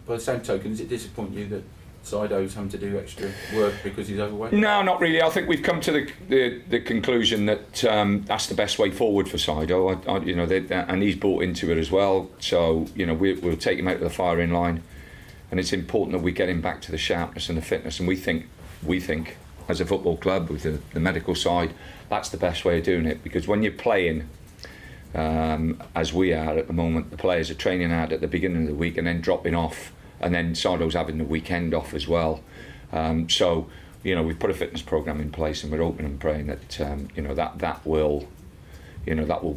by the same token, does it disappoint you that Sido's having to do extra work because he's overweight? No, not really. I think we've come to the conclusion that that's the best way forward for Sido. And he's bought into it as well. So we'll take him out of the firing line, and it's important that we get him back to the sharpness and the fitness. And we think as a football club with the medical side, that's the best way of doing it, because when you're playing as we are at the moment, the players are training hard at the beginning of the week and then dropping off, and then Sido's having the weekend off as well. So we've put a fitness program in place, and we're hoping and praying that that will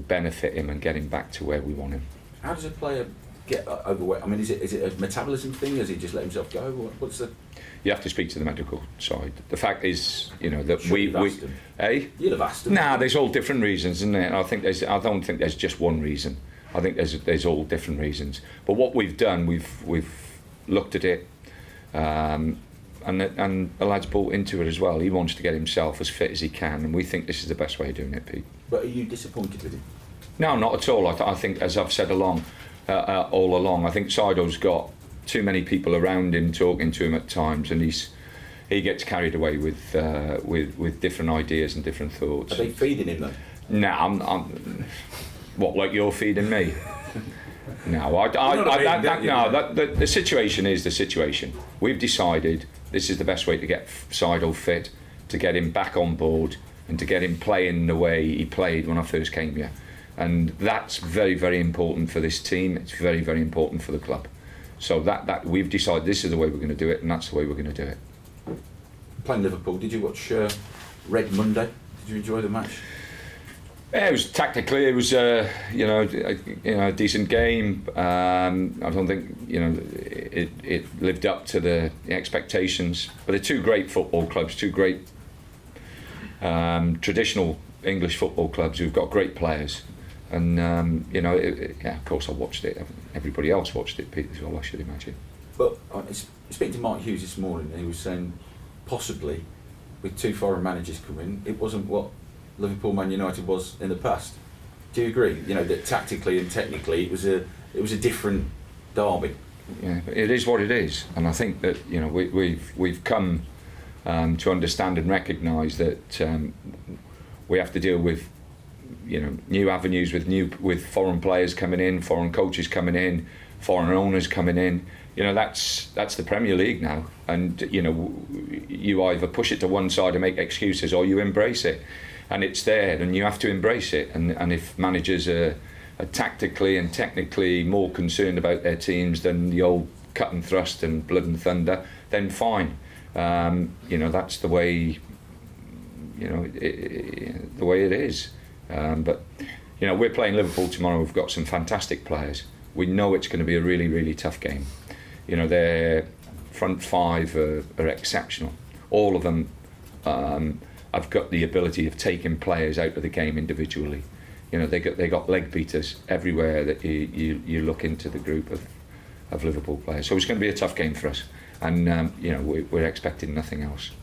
benefit him and get him back to where we want him. How does a player get overweight? I mean, is it a metabolism thing? Does he just let himself go? What's the? You have to speak to the medical side. The fact is, that You'd have asked them. Nah, there's all different reasons, isn't it? I don't think there's just one reason. I think there's all different reasons. But what we've done, we've looked at it, and the lad's bought into it as well. He wants to get himself as fit as he can, and we think this is the best way of doing it, Pete. But are you disappointed with him? No, not at all. I think, as I've said all along, I think Sido's got too many people around him talking to him at times, and he gets carried away with different ideas and different thoughts. Are they feeding him though? No, I'm what, like you're feeding me? No, the situation is the situation. We've decided this is the best way to get Sido fit, to get him back on board, and to get him playing the way he played when I first came here. And that's very, very important for this team. It's very, very important for the club. So that we've decided this is the way we're going to do it, and that's the way we're going to do it. Playing Liverpool, did you watch Red Monday? Did you enjoy the match? Yeah, it was tactically. It was a decent game. I don't think it lived up to the expectations. But they're two great football clubs, two great traditional English football clubs who've got great players. And of course I watched it. Everybody else watched it, Pete, as well, I should imagine. But speaking to Mark Hughes this morning, he was saying possibly with two foreign managers coming, it wasn't what Liverpool Man United was in the past. Do you agree? That tactically and technically it was a different derby. Yeah, it is what it is, and I think that we've come to understand and recognise that we have to deal with new avenues with foreign players coming in, foreign coaches coming in, foreign owners coming in. That's the Premier League now, and you either push it to one side and make excuses, or you embrace it, and it's there, and you have to embrace it. And if managers are tactically and technically more concerned about their teams than the old cut and thrust and blood and thunder, then fine. That's the way. The way it is. But we're playing Liverpool tomorrow. We've got some fantastic players. We know it's going to be a really, really tough game. Their front five are exceptional. All of them have got the ability of taking players out of the game individually. They got leg beaters everywhere that you look into the group of Liverpool players. So it's going to be a tough game for us, and we're expecting nothing else.